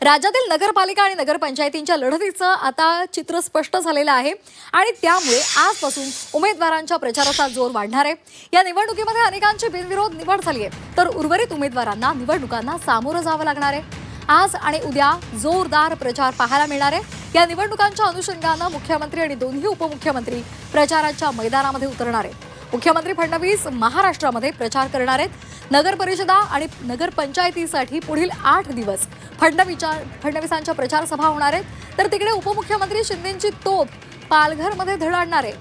राज्यातील नगरपालिका आणि नगरपंचायतींच्या लढतीचं आता चित्र स्पष्ट झालेलं आहे आणि त्यामुळे आजपासून उमेदवारांच्या प्रचाराचा जोर वाढणार आहे। या निवडणुकीमध्ये अनेकांची बिनविरोध निवड झाली आहे, तर उर्वरित उमेदवारांना निवडणुकांना सामोरं जावं लागणार आहे। आज आणि उद्या जोरदार प्रचार पाहायला मिळणार आहे। या निवडणुकांच्या अनुषंगाने मुख्यमंत्री आणि दोन्ही उपमुख्यमंत्री प्रचाराच्या मैदानामध्ये उतरणार आहेत। मुख्यमंत्री फडणवीस महाराष्ट्रामध्ये प्रचार करणार आहेत। नगर परिषदा आणि नगरपंचायतीसाठी पुढील 8 दिवस फडणवीसांच्या प्रचार सभा होणार आहेत, तर तिकडे उपमुख्यमंत्री शिंदेंची तोफ पालघरमध्ये धडकणार आहे।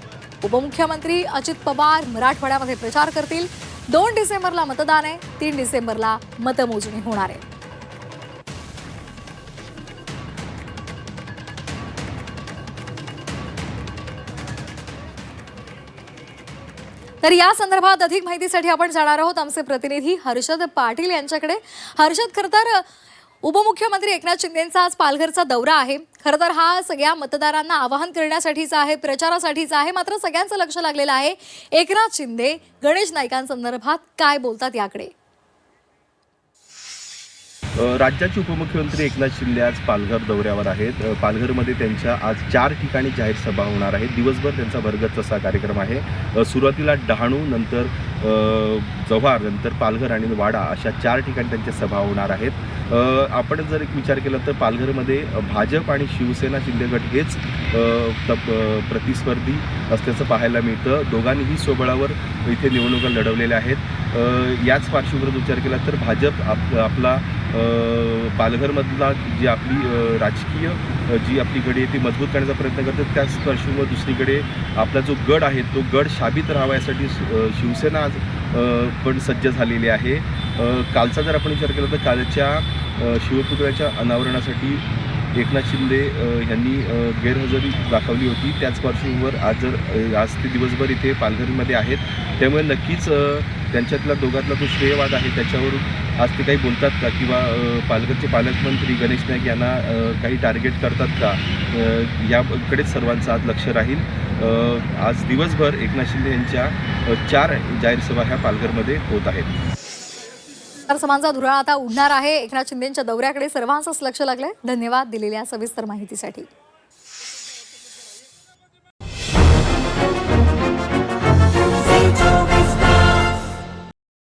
उपमुख्यमंत्री अजित पवार मराठवाड्यामध्ये प्रचार करतील। 2 डिसेंबरला मतदान आहे, 3 डिसेंबरला मतमोजणी होणार आहे। तर या संदर्भात अधिक माहितीसाठी आपण जाणार आहोत आमचे प्रतिनिधी हर्षद पाटील यांच्याकडे। हर्षद, खरं तर उपमुख्यमंत्री एकनाथ शिंदेंचा आज पालघरचा दौरा आहे। खरं तर हा सगळ्या मतदारांना आवाहन करण्यासाठीचा आहे, प्रचारासाठीचा आहे, मात्र सगळ्यांचं लक्ष लागलेलं आहे एकनाथ शिंदे गणेश नाईकांसंदर्भात काय बोलतात याकडे। राज्याचे उपमुख्यमंत्री एकनाथ शिंदे आज पालघर दौऱ्यावर आहेत। पालघरमध्ये त्यांच्या आज 4 ठिकाणी जाहीर सभा होणार आहेत। दिवसभर त्यांचा भरगच्च असा कार्यक्रम आहे। सुरुवातीला डहाणू, नंतर जव्हार, नंतर पालघर आणि वाडा अशा 4 ठिकाणी त्यांच्या सभा होणार आहेत। आपण जर एक विचार केला तर पालघरमध्ये भाजप आणि शिवसेना शिंदे गट हेच प्रतिस्पर्धी असल्याचं पाहायला मिळतं। दोघांनीही स्वबळावर इथे निवडणुका लढवलेल्या आहेत। याच पार्श्वभूमीवर विचार केला तर भाजप आपला पालघरमधला जी आपली राजकीय जी आपली गडी आहे ती मजबूत करण्याचा प्रयत्न करते। त्याच पार्श्वभूमीवर दुसरीकडे आपला जो गड आहे तो गड शाबीत राहावा यासाठी शिवसेना आज पण सज्ज झालेली आहे। कालचा जर आपण विचार केला तर कालच्या शिवपुतळ्याच्या अनावरणासाठी एकनाथ शिंदे यांनी गैरहजेरी दाखवली होती। त्याच पार्श्वभूमीवर आज ते दिवसभर इथे पालघरमध्ये आहेत, त्यामुळे नक्कीच त्यांच्यातला दोघातला जो श्रेयवाद आहे त्याच्यावरून आज ते काही बोलतात का, किंवा पालघरचे पालकमंत्री गणेश नाईक यांना काही टार्गेट करतात का, याकडेच सर्वांचं आज लक्ष राहील। आज दिवसभर एकनाथ शिंदे यांच्या 4 जाहीर सभा ह्या पालघरमध्ये होत आहेत। समांचा धुराळा आता उडणार आहे। एकनाथ शिंदेंच्या दौऱ्याकडे सर्वांचंच लक्ष लागलंय। धन्यवाद दिलेल्या सविस्तर माहितीसाठी।